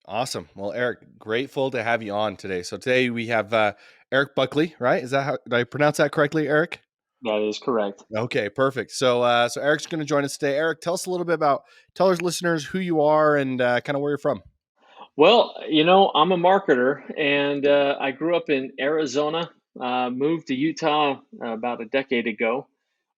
Awesome. Well, Eric, grateful to have you on today. So today we have Eric Buckley, right? Is that how did I pronounce that correctly, Eric? That is correct. Okay, perfect. So Eric's going to join us today. Eric, tell us a little bit about tell our listeners who you are and kind of where you're from. Well, I'm a marketer and I grew up in Arizona, moved to Utah about a decade ago.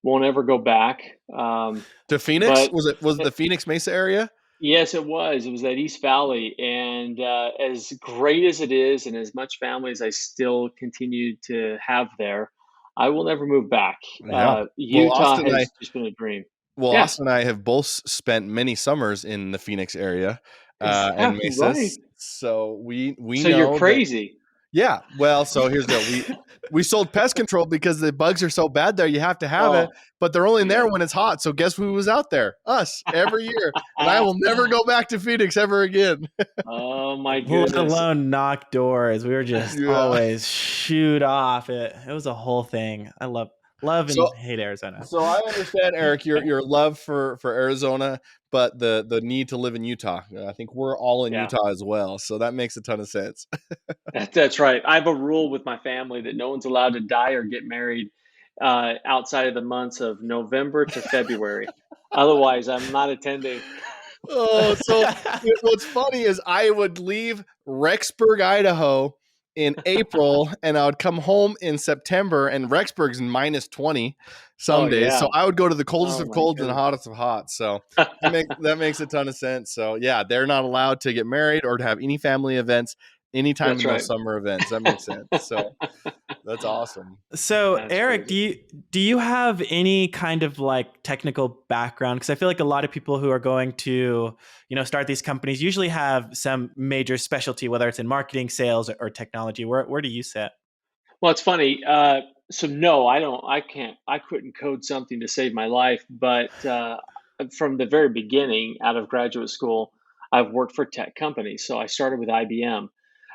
Won't ever go back. To Phoenix? But Was it the Phoenix Mesa area? yes, it was. It was that East Valley. And as great as it is, and as much family as I still continue to have there, I will never move back. Yeah. Well, Utah has just been a dream. Yeah, Austin and I have both spent many summers in the Phoenix area and exactly right. Mesas, so we So you're know that. crazy. Yeah. Well, so here's the deal. We sold pest control because the bugs are so bad there. You have to have it, Oh, but they're only there yeah. when it's hot. So guess who was out there? Us every year. And I will never go back to Phoenix ever again. Oh my Let goodness. alone knock doors. We were just Yeah. always shoot off. It was a whole thing. I love So and hate Arizona. so I understand, Eric, your love for Arizona, but the need to live in Utah. I think we're all in Yeah, Utah as well. So that makes a ton of sense. that's right. I have a rule with my family that no one's allowed to die or get married outside of the months of November to February. Otherwise, I'm not attending. Oh, so what's funny is I would leave Rexburg, Idaho in April, and I would come home in September, and Rexburg's in -20 Oh some days. So yeah. I would go to the coldest Oh of my colds and the goodness. hottest of hot. So that makes a ton of sense. So yeah, they're not allowed to get married or to have any family events anytime That's in those right. summer events. That makes sense. So that's awesome. So, That's Eric, do crazy. you have any kind of like technical background? Because I feel like a lot of people who are going to start these companies usually have some major specialty, whether it's in marketing, sales, or technology. Where do you sit? Well, it's funny. So no, I don't. I can't. I couldn't code something to save my life. But from the very beginning, out of graduate school, I've worked for tech companies. So I started with IBM,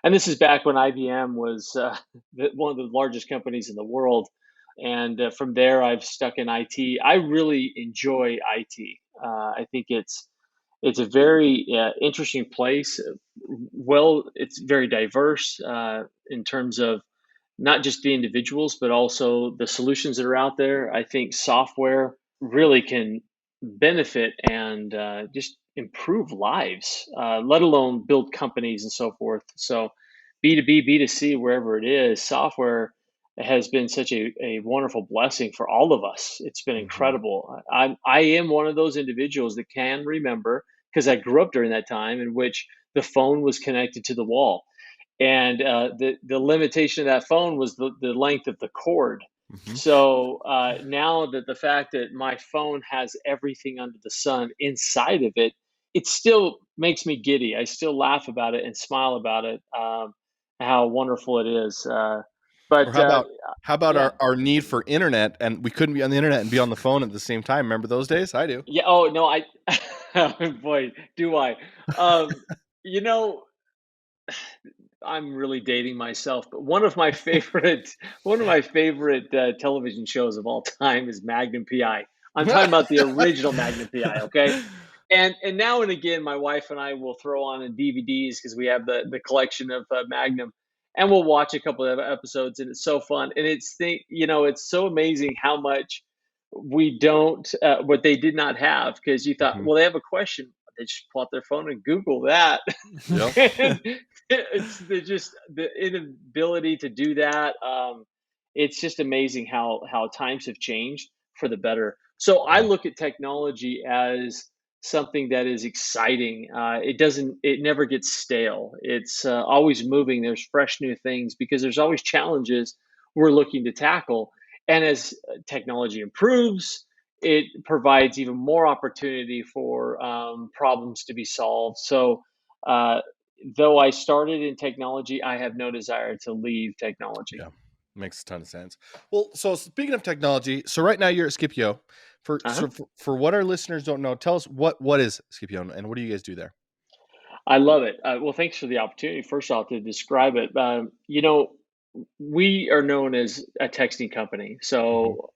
and this is back when IBM was one of the largest companies in the world. And from there, I've stuck in IT. I really enjoy IT. I think it's a very interesting place. Well, it's very diverse in terms of not just the individuals, but also the solutions that are out there. I think software really can benefit and just improve lives, let alone build companies and so forth. So, B2B, B2C, wherever it is, software has been such a wonderful blessing for all of us. It's been Mhm. incredible. I am one of those individuals that can remember because I grew up during that time in which the phone was connected to the wall and the limitation of that phone was the length of the cord. Mhm. So now that the fact that my phone has everything under the sun inside of it, it still makes me giddy. I still laugh about it and smile about it. How wonderful it is. Or But how about yeah, our need for internet, and we couldn't be on the internet and be on the phone at the same time? Remember those days? I do. yeah. Oh no, I. Oh, boy, do I. Um, you know, I'm really dating myself, but one of my favorite television shows of all time is Magnum PI. I'm talking about the original Magnum PI, okay? And now and again, my wife and I will throw on in DVDs because we have the collection of Magnum, and we'll watch a couple of episodes, and it's so fun. And it's so amazing how much we don't what they did not have because you thought, Mhm. well, they have a question, they just pull out their phone and Google that. Yep. And it's just the inability to do that. It's just amazing how times have changed for the better. So I Yeah. look at technology as something that is exciting. It never gets stale. It's always moving. There's fresh new things because there's always challenges we're looking to tackle. And as technology improves, it provides even more opportunity for problems to be solved. So, uh, though I started in technology, I have no desire to leave technology. Yeah. Makes a ton of sense. Well, so speaking of technology, so right now you're at Skipio. For Uh-huh. so for what our listeners don't know, tell us what is Skipio and what do you guys do there? I love it. Well, thanks for the opportunity, first off, to describe it. We are known as a texting company, Hmm. so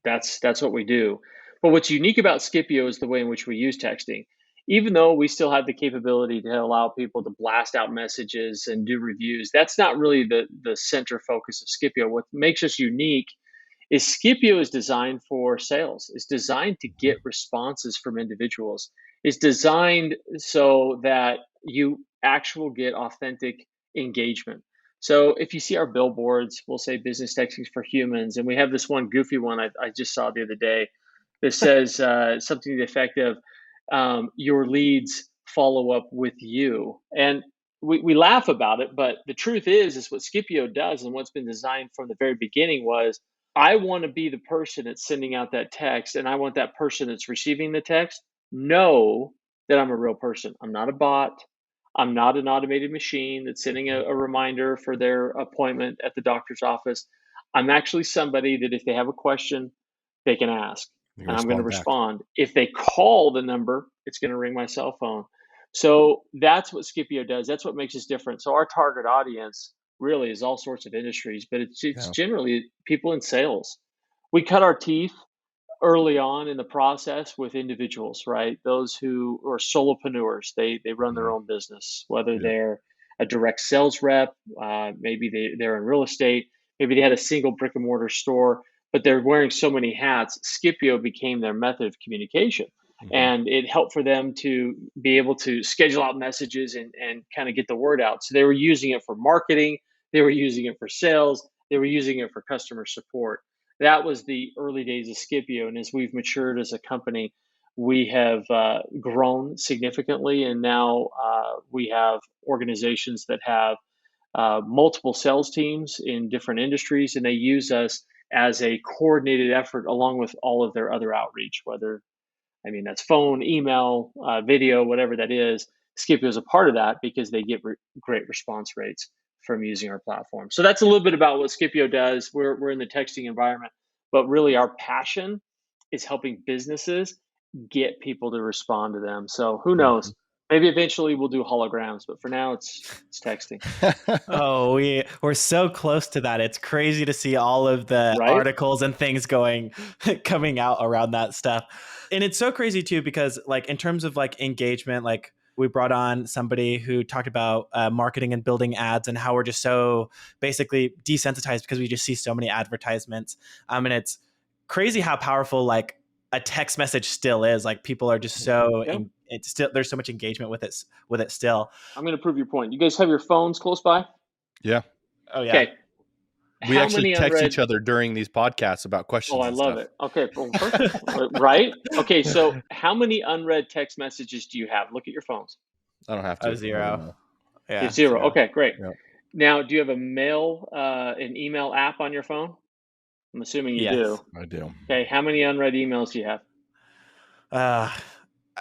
that's what we do. But what's unique about Skipio is the way in which we use texting. even though we still have the capability to allow people to blast out messages and do reviews, that's not really the center focus of Skipio. What makes us unique is Skipio is designed for sales. It's designed to get responses from individuals. It's designed so that you actually get authentic engagement. So if you see our billboards, we'll say business texting for humans. And we have this one goofy one I just saw the other day that says something to the effect of your leads follow up with you. And we laugh about it, but the truth is what Skipio does and what's been designed from the very beginning was I want to be the person that's sending out that text, and I want that person that's receiving the text know that I'm a real person. I'm not a bot. I'm not an automated machine that's sending a reminder for their appointment at the doctor's office. I'm actually somebody that if they have a question, they can ask, and I'm going to respond. If they call the number, it's going to ring my cell phone. So that's what Skipio does. That's what makes us different. So our target audience really is all sorts of industries, but it's generally people in sales. We cut our teeth early on in the process with individuals, right? Those who are solopreneurs, they run their own business, whether they're a direct sales rep, maybe they're in real estate, maybe they had a single brick and mortar store, but they're wearing so many hats. Skipio became their method of communication. And it helped for them to be able to schedule out messages and kind of get the word out. So they were using it for marketing, they were using it for sales, they were using it for customer support. That was the early days of Skipio. And as we've matured as a company, we have grown significantly. And now we have organizations that have multiple sales teams in different industries, and they use us as a coordinated effort along with all of their other outreach, that's phone, email, video, whatever that is. Skipio is a part of that because they get great response rates from using our platform. So that's a little bit about what Skipio does. We're in the texting environment, but really our passion is helping businesses get people to respond to them. So who knows? Maybe eventually we'll do holograms, but for now it's texting. Oh, we're so close to that. It's crazy to see all of the articles and things coming out around that stuff. And it's so crazy too, because like in terms of like engagement, like we brought on somebody who talked about marketing and building ads and how we're just so basically desensitized because we just see so many advertisements. And it's crazy how powerful like a text message still is. Like people are just so it's still, there's so much engagement with it still. I'm going to prove your point. You guys have your phones close by? Yeah. Oh yeah. Okay. We actually text each other during these podcasts about questions. Oh, I love it. Okay. Well, perfect. Right? Okay. So how many unread text messages do you have? Look at your phones. I don't have to. Zero. Yeah. You have zero. Okay, great. Yep. Now, do you have an email app on your phone? I'm assuming you do. I do. Okay. How many unread emails do you have?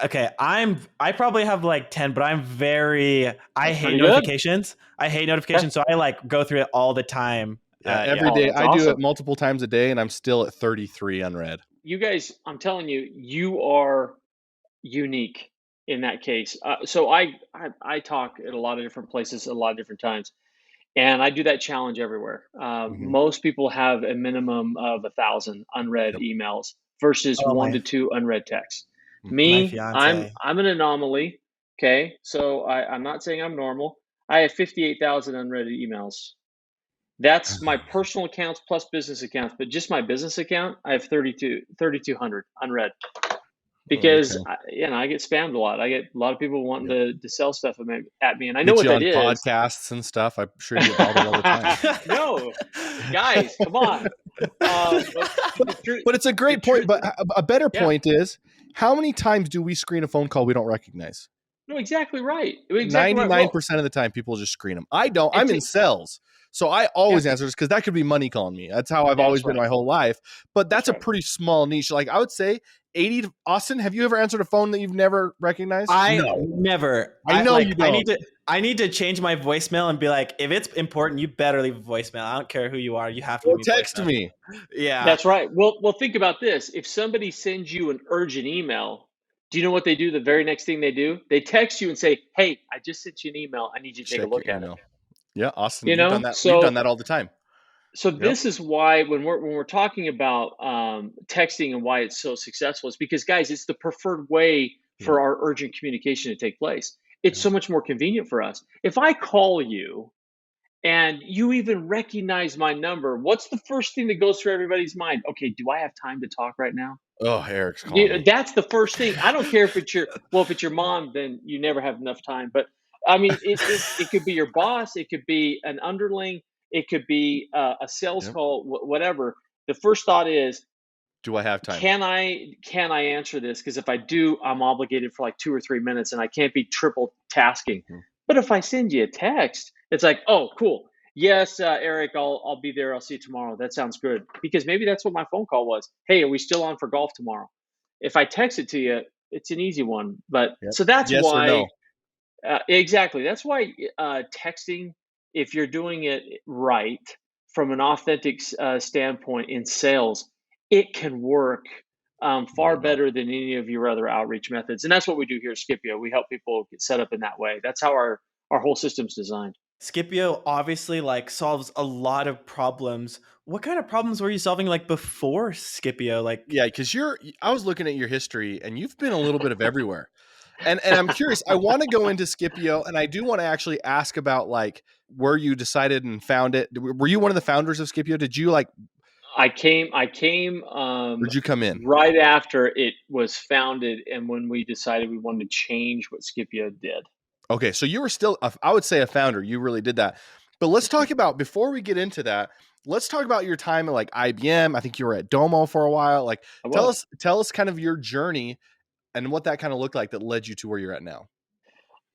Okay, I probably have like 10, but I hate notifications. Good. I hate notifications, so I like go through it all the time. Every day. I do it multiple times a day, and I'm still at 33 unread. You guys, I'm telling you, you are unique in that case. So I talk at a lot of different places, a lot of different times, and I do that challenge everywhere. Most people have a minimum of 1,000 unread emails versus 1 to 2 unread texts. Me, I'm an anomaly. Okay, so I'm not saying I'm normal. I have 58,000 unread emails. That's my personal accounts plus business accounts, but just my business account, I have 3,200 unread. Because I get spammed a lot. I get a lot of people wanting to sell stuff at me, and I know what that is. Podcasts and stuff. I'm sure you get bothered all the time. No, guys, come on. But it's a great point. But a better point is, how many times do we screen a phone call we don't recognize? No, exactly right. 99% of the time, people just screen them. I don't. I'm in sales. So I always answer this because that could be money calling me. That's how I've always been my whole life. But that's a pretty small niche. Like I would say 80. Austin, have you ever answered a phone that you've never recognized? Never. I know you don't. I need to change my voicemail and be like, if it's important, you better leave a voicemail. I don't care who you are. You have to text me. Yeah. That's right. Well, think about this. If somebody sends you an urgent email, do you know what they do? The very next thing they do? They text you and say, hey, I just sent you an email. I need you to take a look at it. Yeah, Austin, you've done that. You've done that all the time. So this is why when we're talking about texting and why it's so successful is because, guys, it's the preferred way for Yeah. our urgent communication to take place. It's Yeah. so much more convenient for us. If I call you and you even recognize my number, what's the first thing that goes through everybody's mind? Okay, do I have time to talk right now? Oh, Eric's calling me. That's the first thing. I don't care if it's if it's your mom, then you never have enough time. But I mean, it could be your boss, it could be an underling, it could be a sales Yep. call, whatever. The first thought is, Do I have time? can I answer this? Because if I do, I'm obligated for like 2 or 3 minutes, and I can't be triple tasking. Mhm. But if I send you a text, it's like, oh, cool. Yes, Eric, I'll be there. I'll see you tomorrow. That sounds good. Because maybe that's what my phone call was. Hey, are we still on for golf tomorrow? If I text it to you, it's an easy one. But Yep. so that's Yes or why, no. exactly. That's why texting, if you're doing it right from an authentic standpoint in sales, it can work far No, no. better than any of your other outreach methods. And that's what we do here at Skipio. We help people get set up in that way. That's how our whole system's designed. Scipio obviously like solves a lot of problems. What kind of problems were you solving like before Scipio? Like, Yeah, because I was looking at your history and you've been a little bit of everywhere. And I'm curious, I want to go into Scipio and I do want to actually ask about like where you decided and found it. Were you one of the founders of Scipio? Did you like, I came or did you come in? right after it was founded, and when we decided we wanted to change what Scipio did. Okay, so you were still, I would say, a founder. You really did that. But let's talk about, before we get into that, let's talk about your time at like IBM. I think you were at Domo for a while. Like, I tell was. us kind of your journey and what that kind of looked like that led you to where you're at now.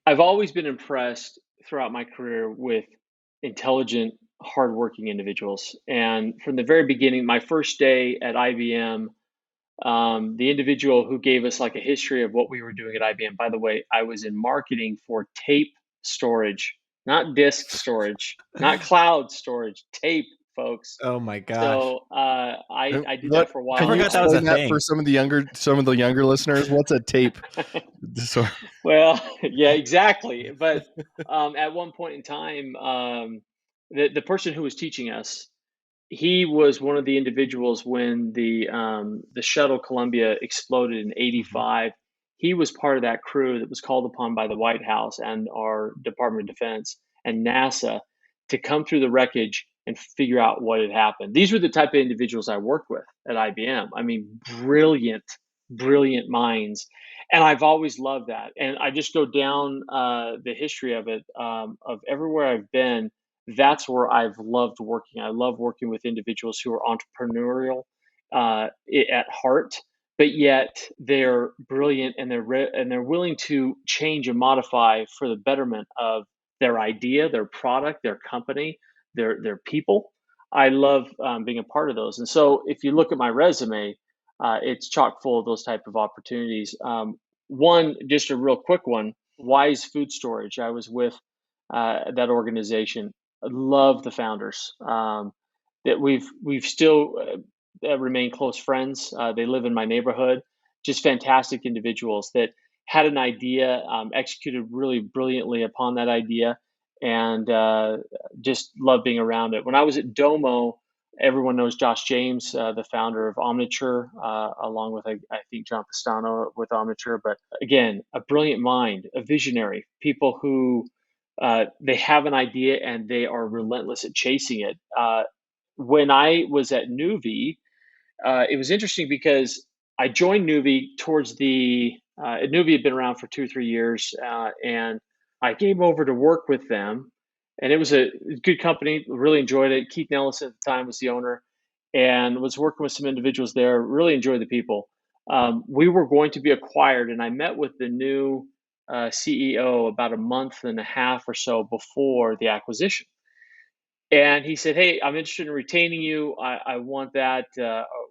I've always been impressed throughout my career with intelligent, hardworking individuals. And from the very beginning, my first day at IBM, the individual who gave us like a history of what we were doing at IBM, by the way, I was in marketing for tape storage, not disk storage, not cloud storage, tape, folks. oh my gosh. So I did What that for a I can while. you forgot that was a explain that for thing. some of the younger listeners? What's a tape? So, Well, yeah, exactly. But at one point in time, the person who was teaching us, he was one of the individuals when the shuttle Columbia exploded in Mhm. '85. He was part of that crew that was called upon by the White House and our Department of Defense and NASA to come through the wreckage and figure out what had happened. These were the type of individuals I worked with at IBM. I mean, brilliant, brilliant minds. And I've always loved that. And I just go down the history of it, of everywhere I've been. That's where I've loved working. I love working with individuals who are entrepreneurial at heart, but yet they're brilliant and and they're willing to change and modify for the betterment of their idea, their product, their company, their people. I love being a part of those. And so, if you look at my resume, it's chock full of those type of opportunities. One, just a real quick one: Wise Food Storage. I was with that organization. I love the founders. That we've still remained close friends. They live in my neighborhood. Just fantastic individuals that had an idea, executed really brilliantly upon that idea, and just love being around it. When I was at Domo, everyone knows Josh James, the founder of Omniture, along with I think John Pistano with Omniture. But again, a brilliant mind, a visionary, people who they have an idea and they are relentless at chasing it. When I was at Nuvi, it was interesting because I joined Nuvi towards Nuvi had been around for 2 or 3 years, and I came over to work with them, and it was a good company. Really enjoyed it. Keith Nellis at the time was the owner, and was working with some individuals there. Really enjoyed the people. We were going to be acquired, and I met with the new CEO about a month and a half or so before the acquisition. And he said, "Hey, I'm interested in retaining you. I want that.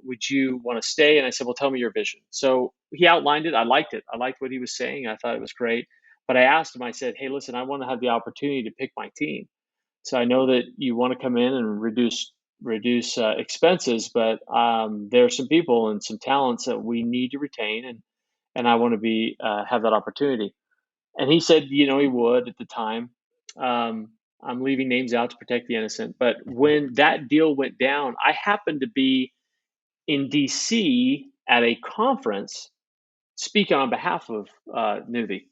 Would you want to stay?" And I said, "Well, tell me your vision." So he outlined it. I liked it. I liked what he was saying. I thought it was great. But I asked him, I said, "Hey, listen, I want to have the opportunity to pick my team. So I know that you want to come in and reduce expenses, but there are some people and some talents that we need to retain, and I want to be have that opportunity." And he said, he would at the time. I'm leaving names out to protect the innocent. But when that deal went down, I happened to be in DC at a conference speak on behalf of Newbie.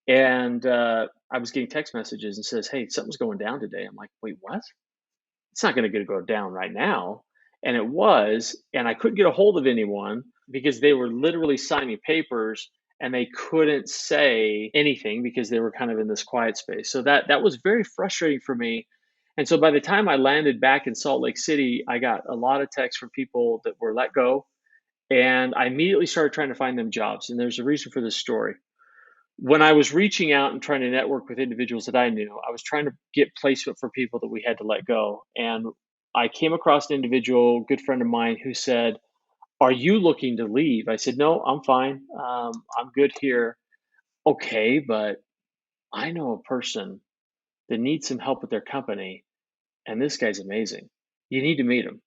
And I was getting text messages and says, "Hey, something's going down today." I'm like, "Wait, what? It's not going to go down right now." And it was, and I couldn't get a hold of anyone because they were literally signing papers and they couldn't say anything because they were kind of in this quiet space. So that was very frustrating for me. And so by the time I landed back in Salt Lake City, I got a lot of texts from people that were let go, and I immediately started trying to find them jobs. And there's a reason for this story. When I was reaching out and trying to network with individuals that I knew, I was trying to get placement for people that we had to let go. And I came across an individual, good friend of mine, who said, "Are you looking to leave?" I said, "No, I'm fine. I'm good here." "Okay, but I know a person that needs some help with their company, and this guy's amazing. You need to meet him."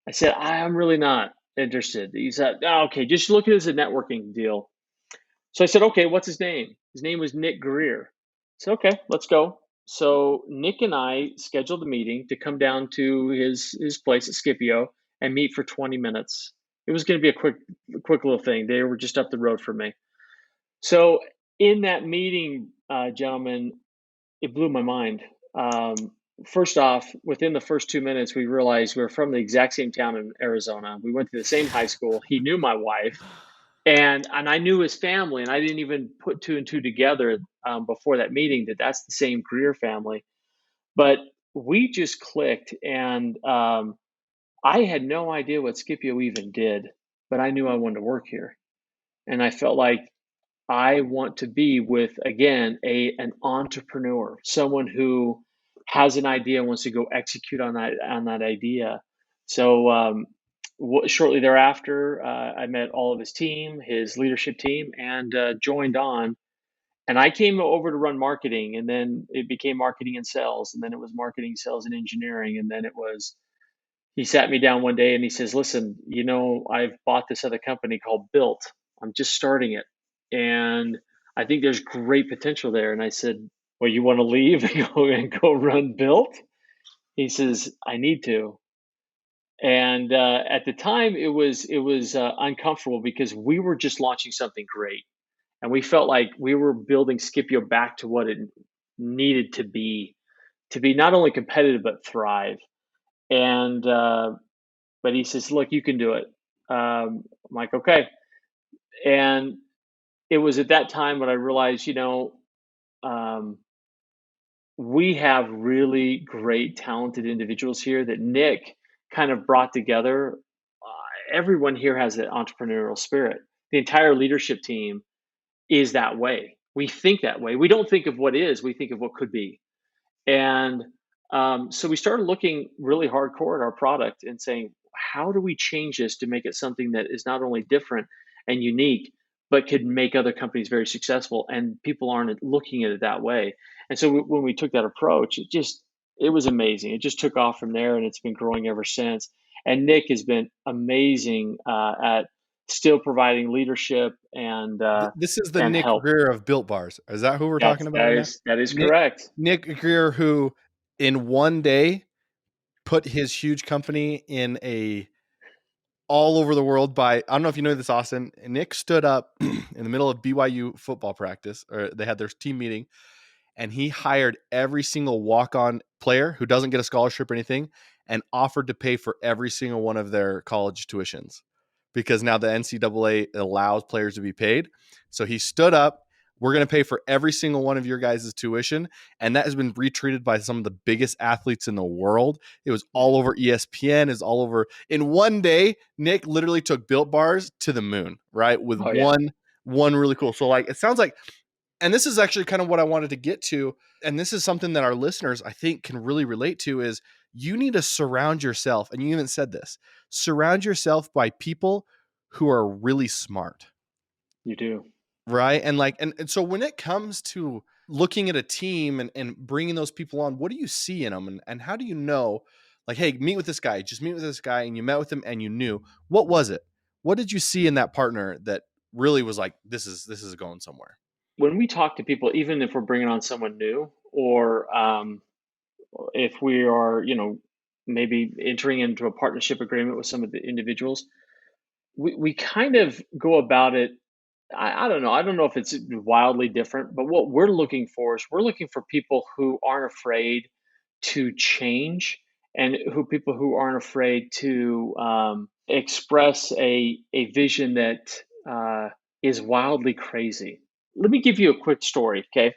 I said, "I'm really not interested." He said, "Oh, okay, just look at it as a networking deal." So I said, "Okay, what's his name?" His name was Nick Greer. I said, "Okay, let's go." So Nick and I scheduled a meeting to come down to his place at Skipio and meet for 20 minutes. It was going to be a quick little thing. They were just up the road from me. So in that meeting, gentlemen, it blew my mind. Um, First off, within the first 2 minutes, we realized we were from the exact same town in Arizona. We went to the same high school. He knew my wife, and I knew his family, and I didn't even put two and two together before that meeting that that's the same Greer family. But we just clicked, and I had no idea what Scipio even did, but I knew I wanted to work here, and I felt like I want to be with, again, an entrepreneur, someone who has an idea and wants to go execute on that idea. So shortly thereafter, I met all of his team, his leadership team, and joined on. And I came over to run marketing, and then it became marketing and sales, and then it was marketing, sales, and engineering, and then it was. He sat me down one day and he says, "Listen, I've bought this other company called Built. I'm just starting it, and I think there's great potential there." And I said, "Well, you want to leave and go run Built?" He says, "I need to." And at the time, it was uncomfortable because we were just launching something great, and we felt like we were building Scipio back to what it needed to be not only competitive but thrive. And but he says, "Look, you can do it." I'm like, "Okay." And it was at that time when I realized, um, we have really great, talented individuals here that Nick kind of brought together. Everyone here has that entrepreneurial spirit. The entire leadership team is that way. We think that way. We don't think of what is, we think of what could be. And so we started looking really hardcore at our product and saying, how do we change this to make it something that is not only different and unique, but could make other companies very successful? And people aren't looking at it that way. And so when we took that approach, it was amazing. It just took off from there, and it's been growing ever since. And Nick has been amazing at still providing leadership This is the and Nick help. Greer of Built Bars. Is that who we're talking about right now? That is Nick correct. Nick Greer, who in one day put his huge company in a all over the world by, I don't know if you know this, Austin. Nick stood up in the middle of BYU football practice, or they had their team meeting, and he hired every single walk-on player who doesn't get a scholarship or anything and offered to pay for every single one of their college tuitions because now the NCAA allows players to be paid. So he stood up. We're going to pay for every single one of your guys' tuition. And that has been retweeted by some of the biggest athletes in the world. It was all over ESPN, is all over. In one day, Nick literally took Built Bars to the moon, right? With Oh, yeah. one really cool. So like, it sounds like, and this is actually kind of what I wanted to get to. And this is something that our listeners, I think, can really relate to is you need to surround yourself. And you even said this, surround yourself by people who are really smart. You do. Right. And like, and so when it comes to looking at a team and bringing those people on, what do you see in them? And how do you know, like, hey, meet with this guy, just meet with this guy, and you met with him and you knew, what was it? What did you see in that partner that really was like, this is going somewhere? When we talk to people, even if we're bringing on someone new, or if we are, maybe entering into a partnership agreement with some of the individuals, we kind of go about it I don't know. I don't know if it's wildly different, but what we're looking for is we're looking for people who aren't afraid to change, and people who aren't afraid to express a vision that is wildly crazy. Let me give you a quick story, okay?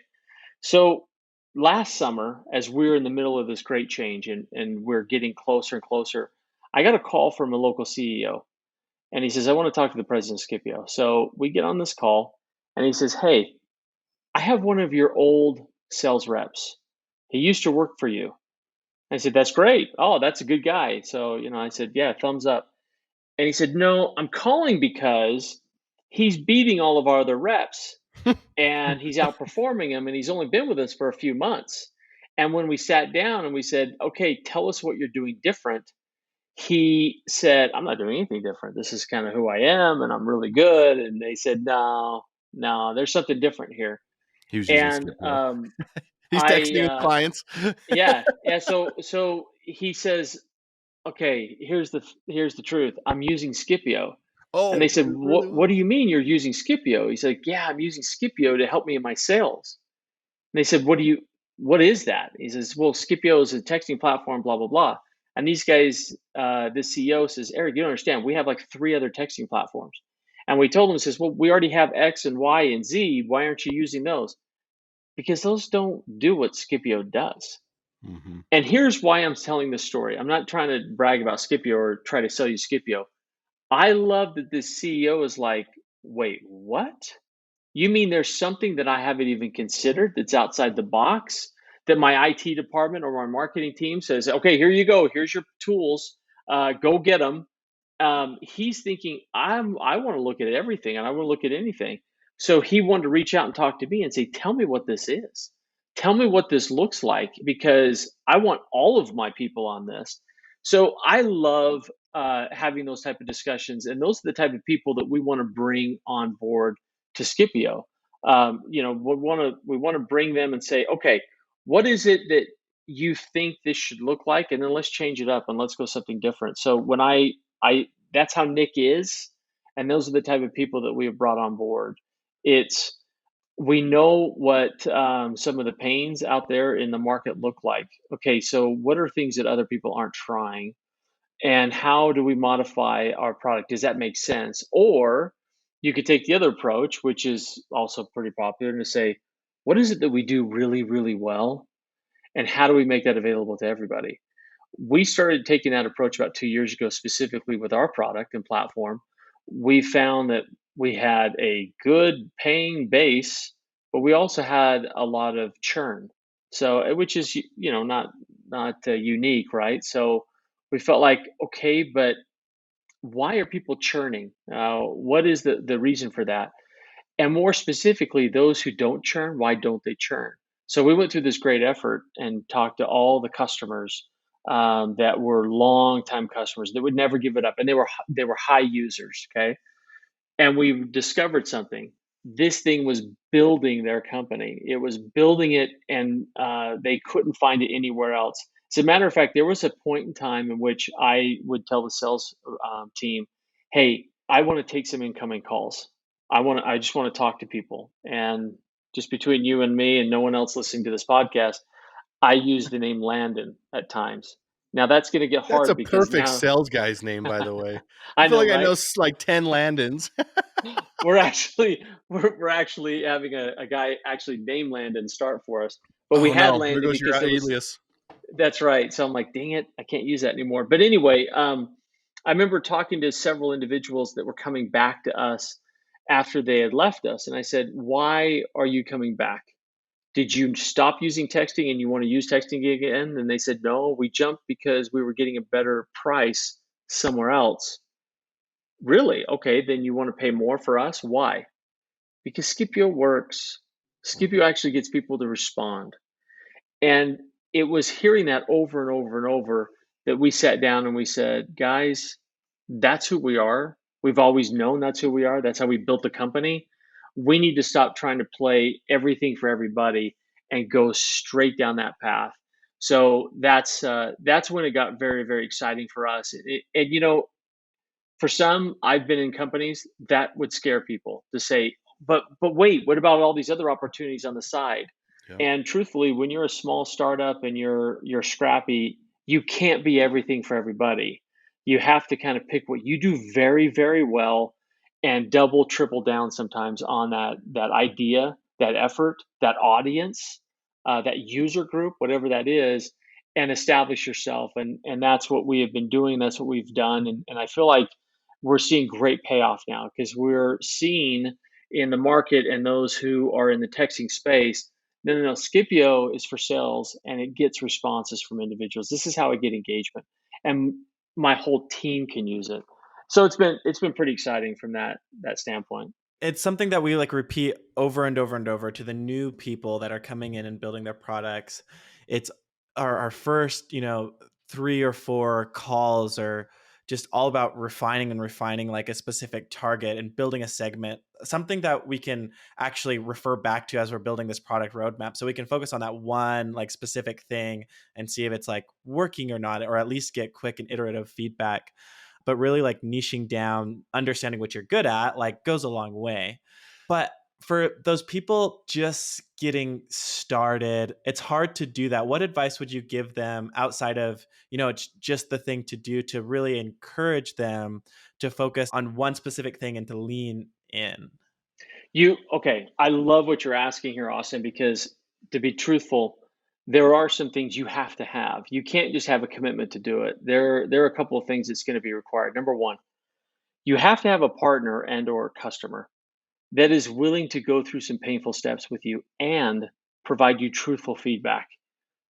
So last summer, as we were in the middle of this great change and we're getting closer and closer, I got a call from a local CEO, and he says, I want to talk to the president of Skipio. So we get on this call, and he says, hey, I have one of your old sales reps. He used to work for you. I said, that's great. Oh, that's a good guy. So, I said, yeah, thumbs up. And he said, no, I'm calling because he's beating all of our other reps and he's outperforming them, and he's only been with us for a few months. And when we sat down and we said, okay, tell us what you're doing different, he said, I'm not doing anything different. This is kind of who I am, and I'm really good. And they said, no, there's something different here. He was using And Skipio. He's texting his clients. yeah. So he says, okay, here's the truth. I'm using Skipio. And they Oh, said, it really what was. do you mean you're using Skipio? He's like, yeah, I'm using Skipio to help me in my sales. And they said, what is that? He says, well, Skipio is a texting platform, blah, blah, blah. And these guys, the CEO says, Eric, you don't understand. We have like 3 other texting platforms. And we told him, says, well, we already have X and Y and Z. Why aren't you using those? Because those don't do what Scipio does. Mm-hmm. And here's why I'm telling this story. I'm not trying to brag about Scipio or try to sell you Scipio. I love that this CEO is like, wait, what? You mean there's something that I haven't even considered that's outside the box that my IT department or my marketing team says, okay, here you go. Here's your tools. Go get them. He's thinking, I want to look at everything and I want to look at anything. So he wanted to reach out and talk to me and say, tell me what this is. Tell me what this looks like, because I want all of my people on this. So I love having those type of discussions, and those are the type of people that we want to bring on board to Scipio. We want to bring them and say, okay, what is it that you think this should look like, and then let's change it up and let's go something different. So when I that's how Nick is, and those are the type of people that we have brought on board. It's We know what some of the pains out there in the market look like. Okay, so what are things that other people aren't trying, and how do we modify our product? Does that make sense? Or you could take the other approach, which is also pretty popular, and to say, what is it that we do really, really well, and how do we make that available to everybody? We started taking that approach about 2 years ago, specifically with our product and platform. We found that we had a good paying base, but we also had a lot of churn. So, which is not unique, right? So we felt like, okay, but why are people churning? What is the reason for that? And more specifically, those who don't churn, why don't they churn? So we went through this great effort and talked to all the customers that were long-time customers that would never give it up, and they were high users. Okay, and we discovered something. This thing was building their company. It was building it, and they couldn't find it anywhere else. As a matter of fact, there was a point in time in which I would tell the sales team, "Hey, I want to take some incoming calls. I just want to talk to people." And just between you and me, and no one else listening to this podcast, I use the name Landon at times. Now that's going to get That's a hard because perfect now sales guy's name, by the way. I I feel know, like I right? know like 10 Landons. We're actually having a guy actually name Landon start for us, but we Oh had no, there Landon goes your because it was alias. that's right. So I'm like, dang it, I can't use that anymore. But anyway, I remember talking to several individuals that were coming back to us after they had left us, and I said, why are you coming back? Did you stop using texting and you want to use texting again? And they said, no, we jumped because we were getting a better price somewhere else. Really? Okay, then you want to pay more for us? Why? Because Scipio works. Scipio Mhm. actually gets people to respond. And it was hearing that over and over and over that we sat down and we said, guys, that's who we are. We've always known that's who we are. That's how we built the company. We need to stop trying to play everything for everybody and go straight down that path. So that's when it got very, very exciting for us. And for some, I've been in companies that would scare people to say, but wait, what about all these other opportunities on the side? Yeah. And truthfully, when you're a small startup and you're scrappy, you can't be everything for everybody. You have to kind of pick what you do very, very well and double, triple down sometimes on that idea, that effort, that audience, that user group, whatever that is, and establish yourself. And that's what we have been doing. That's what we've done. And I feel like we're seeing great payoff now because we're seeing in the market and those who are in the texting space, no, Skipio is for sales and it gets responses from individuals. This is how I get engagement, and my whole team can use it. So it's been pretty exciting from that standpoint. It's something that we like repeat over and over and over to the new people that are coming in and building their products. It's our first, 3 or 4 calls are just all about refining and refining like a specific target and building a segment, something that we can actually refer back to as we're building this product roadmap. So we can focus on that one like specific thing and see if it's like working or not, or at least get quick and iterative feedback. But really like niching down, understanding what you're good at, like goes a long way. But for those people just getting started, it's hard to do that. What advice would you give them outside of, it's just the thing to do to really encourage them to focus on one specific thing and to lean in? Okay, I love what you're asking here, Austin, because to be truthful, there are some things you have to have. You can't just have a commitment to do it. There are a couple of things that's going to be required. Number one, you have to have a partner and or customer that is willing to go through some painful steps with you and provide you truthful feedback.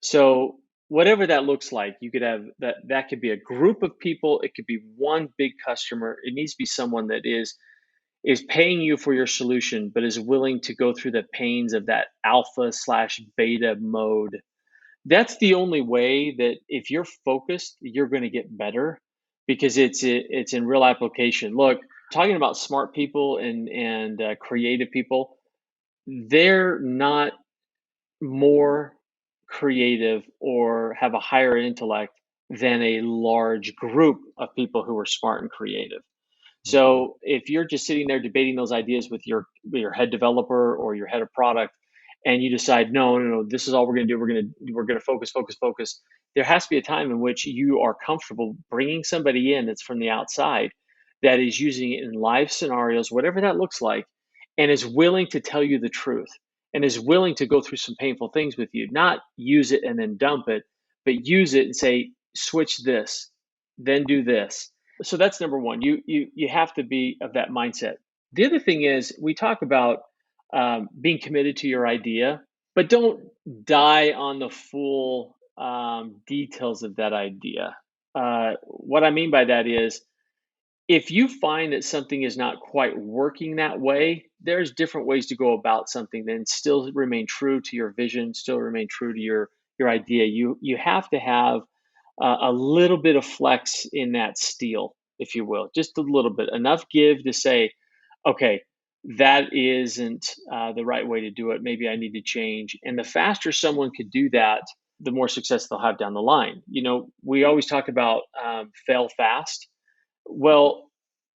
So whatever that looks like, you could have that could be a group of people, it could be one big customer. It needs to be someone that is paying you for your solution, but is willing to go through the pains of that alpha slash beta mode. That's the only way that if you're focused, you're going to get better because it's in real application. Look, talking about smart people and creative people, they're not more creative or have a higher intellect than a large group of people who are smart and creative. So if you're just sitting there debating those ideas with your head developer or your head of product, and you decide, no, this is all we're going to do. We're going to focus, focus, focus. There has to be a time in which you are comfortable bringing somebody in that's from the outside, that is using it in live scenarios, whatever that looks like, and is willing to tell you the truth and is willing to go through some painful things with you. Not use it and then dump it, but use it and say, switch this, then do this. So that's number one. You have to be of that mindset. The other thing is we talk about being committed to your idea, but don't die on the full details of that idea. What I mean by that is if you find that something is not quite working that way, there's different ways to go about something and still remain true to your vision, still remain true to your idea. You have to have a little bit of flex in that steel, if you will, just a little bit, enough give to say, okay, that isn't the right way to do it. Maybe I need to change. And the faster someone could do that, the more success they'll have down the line. We always talk about fail fast. Well,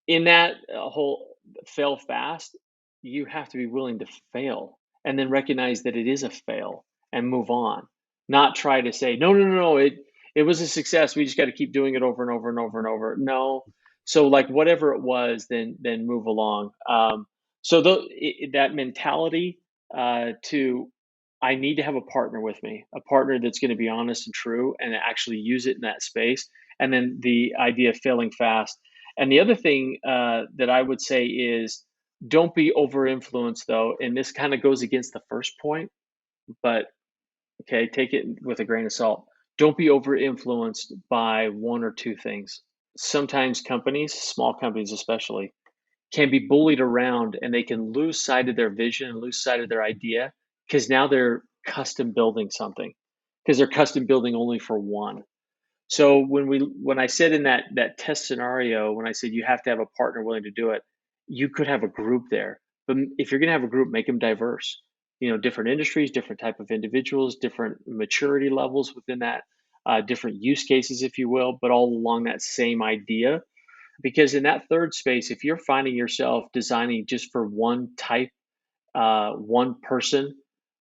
in that whole fail fast, you have to be willing to fail and then recognize that it is a fail and move on. Not try to say, no, it was a success. We just got to keep doing it over and over and over and over. No. So like whatever it was, then move along. So that mentality to I need to have a partner with me, a partner that's going to be honest and true and actually use it in that space. And then the idea of failing fast. And the other thing that I would say is don't be over influenced though. And this kind of goes against the first point, but okay, take it with a grain of salt. Don't be over influenced by one or two things. Sometimes companies, small companies especially, can be bullied around and they can lose sight of their vision and lose sight of their idea because now they're custom building something because they're custom building only for one. So when I said in that test scenario, when I said you have to have a partner willing to do it, you could have a group there. But if you're going to have a group, make them diverse. Different industries, different type of individuals, different maturity levels within that, different use cases, if you will, but all along that same idea. Because in that third space, if you're finding yourself designing just for one type one person,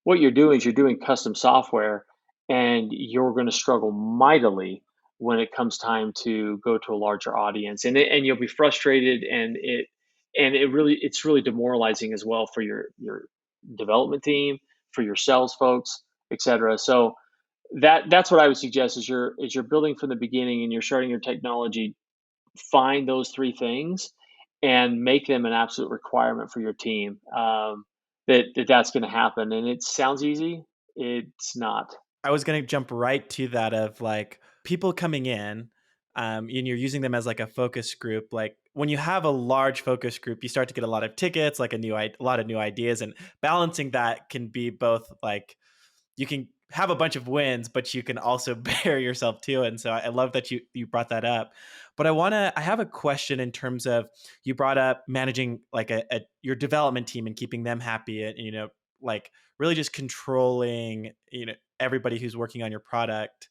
what you're doing is you're doing custom software, and you're going to struggle mightily when it comes time to go to a larger audience, and you'll be frustrated, it's really demoralizing as well for your development team, for your sales folks, etc. So that's what I would suggest is you're building from the beginning and you're starting your technology, find those three things and make them an absolute requirement for your team. That's going to happen. And it sounds easy. It's not. I was going to jump right to that of like people coming in, and you're using them as like a focus group. Like when you have a large focus group, you start to get a lot of tickets, like a lot of new ideas, and balancing that can be both like you can have a bunch of wins, but you can also bear yourself too. And so I love that you brought that up. But I have a question in terms of, you brought up managing like your development team and keeping them happy, and like really just controlling everybody who's working on your product.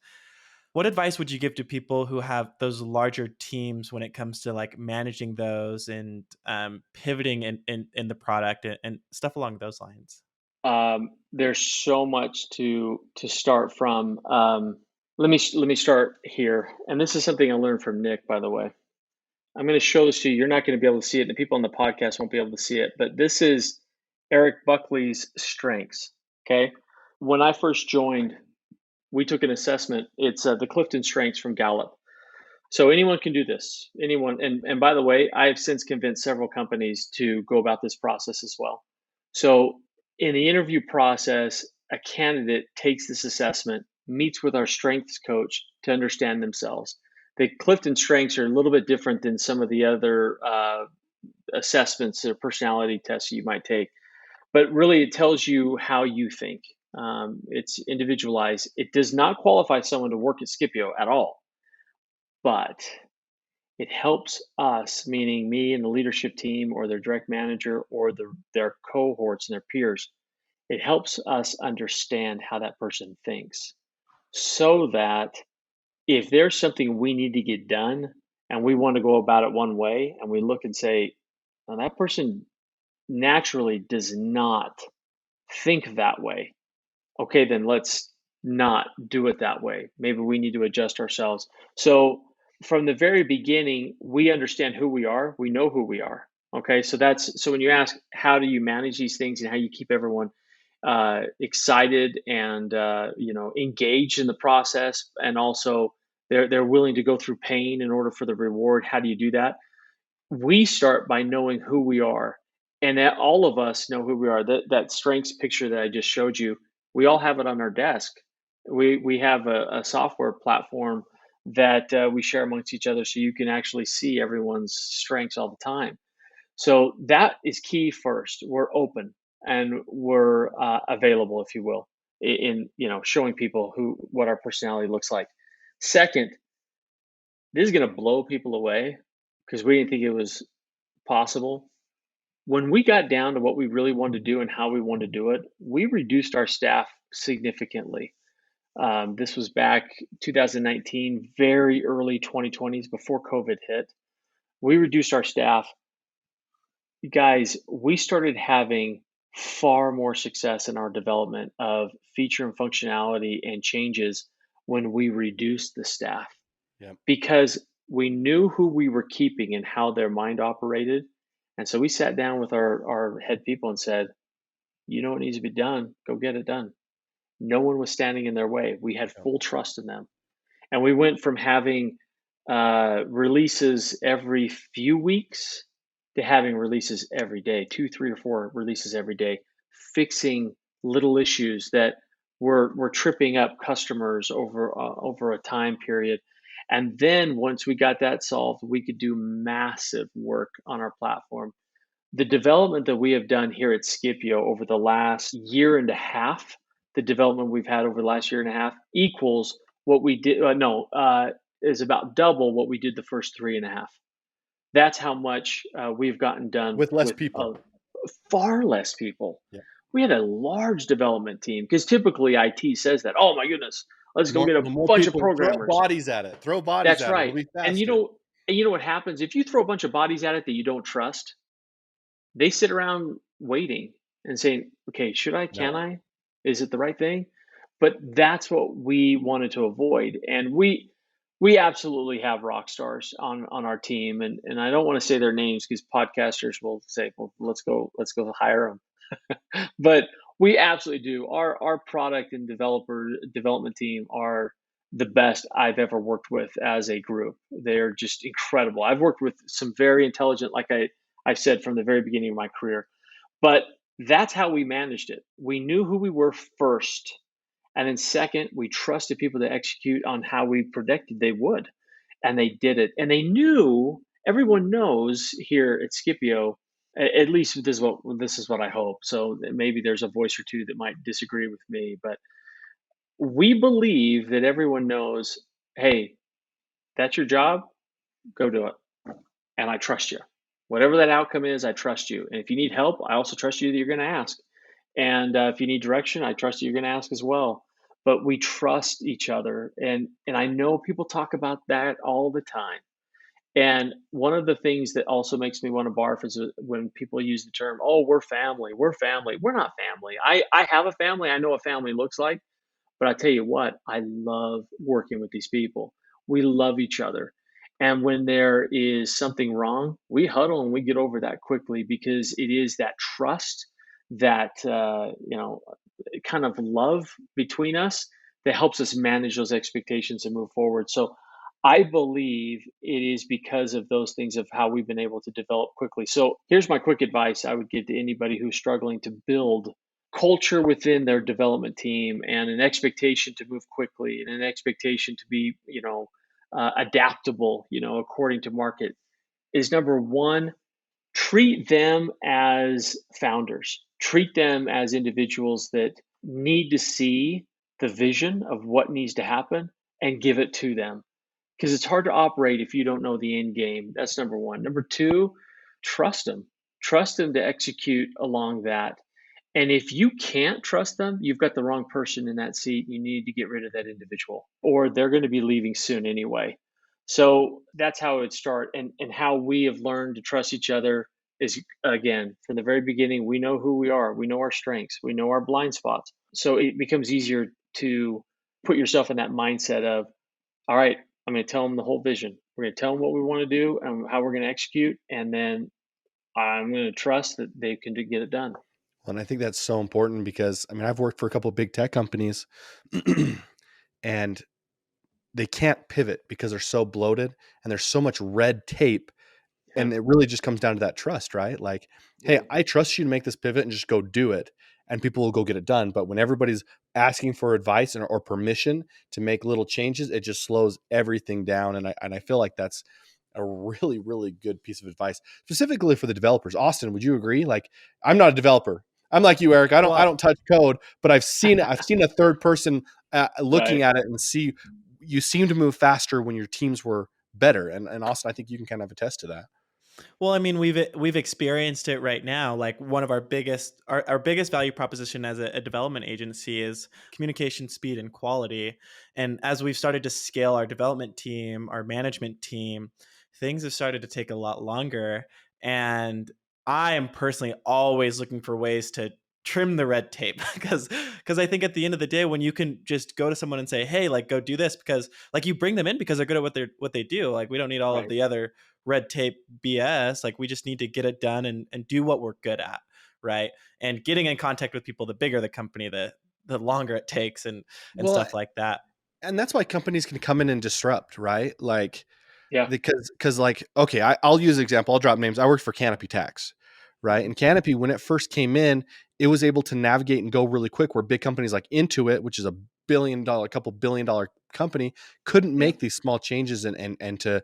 What advice would you give to people who have those larger teams when it comes to like managing those and pivoting in the product and stuff along those lines? There's so much to start from. Let me start here, and this is something I learned from Nick, by the way. I'm going to show this to you. You're not going to be able to see it, and the people on the podcast won't be able to see it, but this is Eric Buckley's strengths. Okay, when I first joined, we took an assessment. It's the Clifton Strengths from Gallup. So anyone can do this. Anyone, and by the way, I have since convinced several companies to go about this process as well. So in the interview process, a candidate takes this assessment, meets with our strengths coach to understand themselves. The Clifton Strengths are a little bit different than some of the other assessments or personality tests you might take, but really it tells you how you think. It's individualized. It does not qualify someone to work at Skipio at all, but it helps us, meaning me and the leadership team or their direct manager or their cohorts and their peers. It helps us understand how that person thinks, so that if there's something we need to get done and we want to go about it one way, and we look and say, well, that person naturally does not think that way. Okay, then let's not do it that way. Maybe we need to adjust ourselves. So from the very beginning, we understand who we are. We know who we are. Okay, so when you ask how do you manage these things and how you keep everyone excited and engaged in the process, and also they're willing to go through pain in order for the reward. How do you do that? We start by knowing who we are, and that all of us know who we are. That strengths picture that I just showed you, we all have it on our desk. We have a software platform that we share amongst each other, so you can actually see everyone's strengths all the time. So that is key. First, we're open and we're available, if you will, in showing people what our personality looks like. Second, this is going to blow people away because we didn't think it was possible. When we got down to what we really wanted to do and how we wanted to do it, we reduced our staff significantly. This was back 2019, very early 2020s, before COVID hit. We reduced our staff. Guys, we started having far more success in our development of feature and functionality and changes when we reduced the staff. Yeah. Because we knew who we were keeping and how their mind operated. And so we sat down with our head people and said, you know what needs to be done, go get it done. No one was standing in their way. We had full trust in them. And we went from having releases every few weeks to having releases every day, 2, 3, or 4 releases every day, fixing little issues that were tripping up customers over a time period. And then once we got that solved, we could do massive work on our platform. The development that we have done here at Skipio over the last year and a half, the development we've had over the last year and a half equals what we did. Is about double what we did the first 3.5. That's how much we've gotten done with less people. Far less people. Yeah. We had a large development team because typically IT says that. Oh my goodness, let's go get a bunch of programmers. Throw bodies at it. That's right. And you know what happens if you throw a bunch of bodies at it that you don't trust? They sit around waiting and saying, okay, should I, can No. I, is it the right thing? But that's what we wanted to avoid. And we absolutely have rock stars on our team. And I don't want to say their names because podcasters will say, well, let's go hire them. But we absolutely do. Our product and development team are the best I've ever worked with as a group. They're just incredible. I've worked with some very intelligent, like I've said from the very beginning of my career, but that's how we managed it. We knew who we were first. And then second, we trusted people to execute on how we predicted they would. And they did it. And they knew, everyone knows here at Scipio, at least this is what I hope. So maybe there's a voice or two that might disagree with me, but we believe that everyone knows, hey, that's your job, go do it. And I trust you. Whatever that outcome is, I trust you. And if you need help, I also trust you that you're going to ask. And if you need direction, I trust you're going to ask as well. But we trust each other. And I know people talk about that all the time. And one of the things that also makes me want to barf is when people use the term, oh, we're family. We're family. We're not family. I have a family. I know what family looks like. But I tell you what, I love working with these people. We love each other. And when there is something wrong, we huddle and we get over that quickly because it is that trust, that kind of love between us that helps us manage those expectations and move forward. So I believe it is because of those things of how we've been able to develop quickly. So here's my quick advice I would give to anybody who's struggling to build culture within their development team and an expectation to move quickly and an expectation to be, adaptable, according to market is number one, treat them as founders, treat them as individuals that need to see the vision of what needs to happen and give it to them because it's hard to operate if you don't know the end game. That's number one. Number two, trust them to execute along that. And if you can't trust them, you've got the wrong person in that seat. You need to get rid of that individual, or they're going to be leaving soon anyway. So that's how it would start. And how we have learned to trust each other is, again, from the very beginning, we know who we are. We know our strengths. We know our blind spots. So it becomes easier to put yourself in that mindset of, all right, I'm going to tell them the whole vision. We're going to tell them what we want to do and how we're going to execute. And then I'm going to trust that they can get it done. And I think that's so important because I've worked for a couple of big tech companies and they can't pivot because they're so bloated and there's so much red tape. Yeah. And it really just comes down to that trust, right? Like, hey, I trust you to make this pivot and just go do it. And people will go get it done. But when everybody's asking for advice or permission to make little changes, it just slows everything down. And I feel like that's a really, really good piece of advice, specifically for the developers. Austin, would you agree? Like, I'm not a developer. I'm like you, Eric. I don't touch code, but I've seen it. I've seen a third person looking at it and see you seem to move faster when your teams were better. And Austin, I think you can kind of attest to that. Well, I mean, we've experienced it right now. Like one of our biggest value proposition as a development agency is communication, speed, and quality. And as we've started to scale our development team, our management team, things have started to take a lot longer. And I am personally always looking for ways to trim the red tape because I think at the end of the day, when you can just go to someone and say, hey, like, go do this, because like you bring them in because they're good at what they do. Like we don't need all of the other red tape BS. Like we just need to get it done and do what we're good at. Right. And getting in contact with people, the bigger the company, the longer it takes and stuff like that. And that's why companies can come in and disrupt, right? Like, yeah, because like, okay, I'll use an example. I'll drop names. I worked for Canopy Tax, right? And Canopy, when it first came in, it was able to navigate and go really quick where big companies like Intuit, which is a couple billion dollar company, couldn't make these small changes and to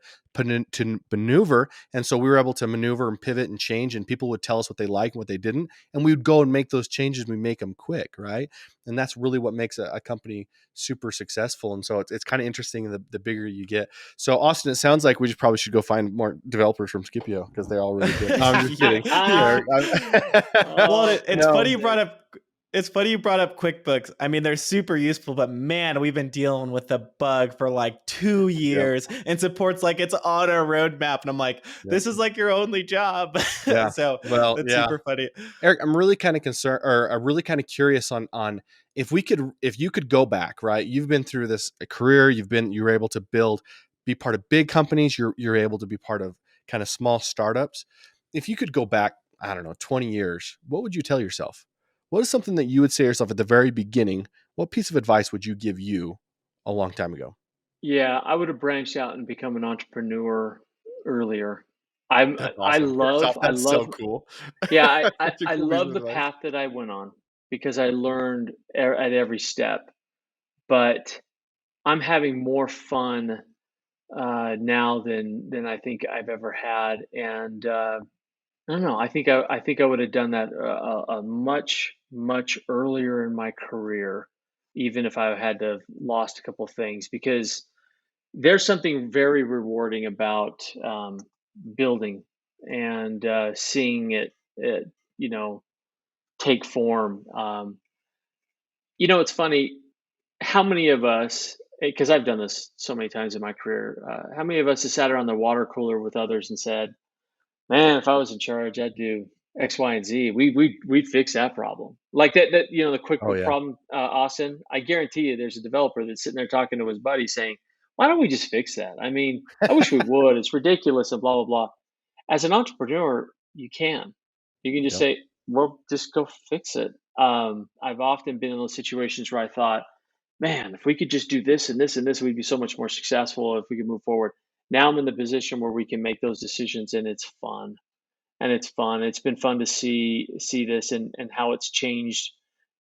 maneuver. And so we were able to maneuver and pivot and change, and people would tell us what they liked and what they didn't. And we would go and make those changes. We make them quick, right? And that's really what makes a company super successful. And so it's kind of interesting the bigger you get. So Austin, it sounds like we probably should go find more developers from Skipio because they're all really good. No, I'm just kidding. Well, it's funny you brought up It's funny you brought up QuickBooks. I mean, they're super useful, but man, we've been dealing with the bug for like 2 years, and support's like it's on our roadmap, and I'm like, this is like your only job. Yeah. So Well, it's yeah. super funny. Eric, I'm really kind of concerned, or I'm really kind of curious on if you could go back, right? You've been through this career, you were able to be part of big companies, you're able to be part of kind of small startups. If you could go back, I don't know, 20 years, what would you tell yourself? What is something that you would say to yourself at the very beginning? What piece of advice would you give you a long time ago? Yeah, I would have branched out and become an entrepreneur earlier. That's awesome. First off, I that's so love, cool. yeah, Such a I cool piece of love the advice. path that I went on because I learned at every step. But I'm having more fun now than I think I've ever had, and I don't know. I think I would have done that a much earlier in my career, even if I had to have lost a couple things, because there's something very rewarding about building and seeing it, you know, take form. It's funny. How many of us? Because I've done this so many times in my career. How many of us have sat around the water cooler with others and said, man, if I was in charge, I'd do X, Y, and Z. We'd fix that problem. Like the Oh QuickBook yeah. problem, Austin. I guarantee you, there's a developer that's sitting there talking to his buddy saying, "Why don't we just fix that? I mean, I wish we would. It's ridiculous and blah blah blah." As an entrepreneur, you can. You can just Yep. say, "Well, just go fix it." I've often been in those situations where I thought, man, if we could just do this and this and this, we'd be so much more successful if we could move forward. Now I'm in the position where we can make those decisions and it's fun. And it's fun. It's been fun to see this and how it's changed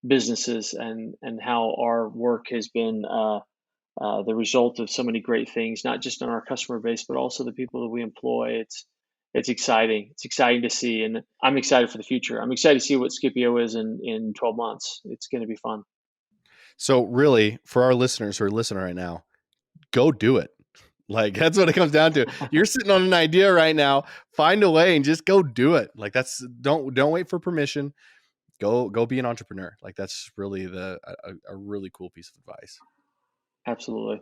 businesses and how our work has been the result of so many great things, not just on our customer base, but also the people that we employ. It's exciting. It's exciting to see, and I'm excited for the future. I'm excited to see what Skipio is in 12 months. It's going to be fun. So really, for our listeners who are listening right now, go do it. Like that's what it comes down to. You're sitting on an idea right now. Find a way and just go do it. Like don't wait for permission. Go be an entrepreneur. Like that's really a really cool piece of advice. Absolutely,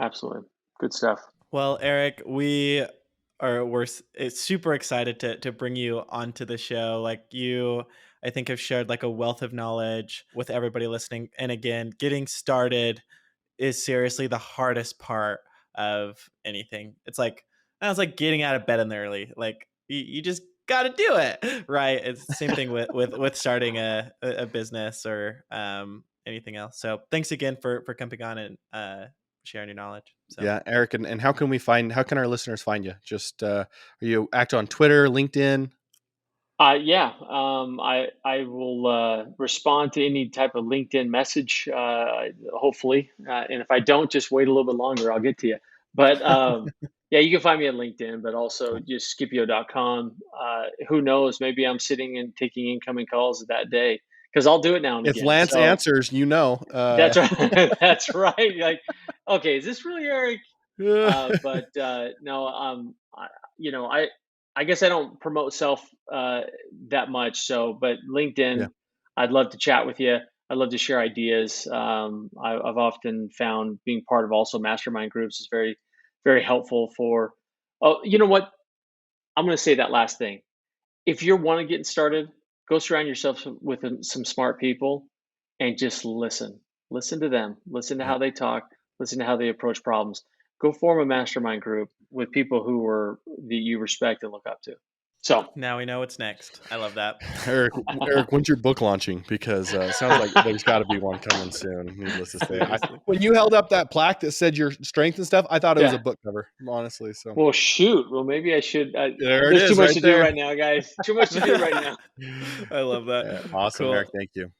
absolutely, good stuff. Well, Eric, we're super excited to bring you onto the show. Like you, I think have shared like a wealth of knowledge with everybody listening. And again, getting started is seriously the hardest part of anything. It's like getting out of bed in the early. Like you just got to do it, right? It's the same thing with starting a business or anything else. So thanks again for coming on and sharing your knowledge. So. Yeah, Eric, and how can our listeners find you? Just are you active on Twitter, LinkedIn? Yeah, I will respond to any type of LinkedIn message, hopefully. And if I don't, just wait a little bit longer. I'll get to you. But yeah, you can find me at LinkedIn, but also Cool. just Skipio.com. Who knows? Maybe I'm sitting and taking incoming calls that day because I'll do it now and If again. Lance So answers, that's right. That's right. Like, okay, is this really Eric? But no, I guess I don't promote self that much. So, but yeah. LinkedIn, I'd love to chat with you. I'd love to share ideas. I've often found being part of also mastermind groups is very, very helpful for. Oh, you know what? I'm going to say that last thing. If you're one to getting started, go surround yourself with some smart people and just listen. Listen to them. Listen to Yep. how they talk. Listen to how they approach problems. Go form a mastermind group with people that you respect and look up to. So Now we know what's next. I love that. Eric, when's your book launching? Because it sounds like there's got to be one coming soon. Needless to say, when you held up that plaque that said your strength and stuff, I thought it was a book cover, honestly. So, well, shoot. Well, maybe I should. there it There's too is, much right to do there. right now, guys. Too much to do right now. I love that. Yeah, awesome, Cool. Eric. Thank you.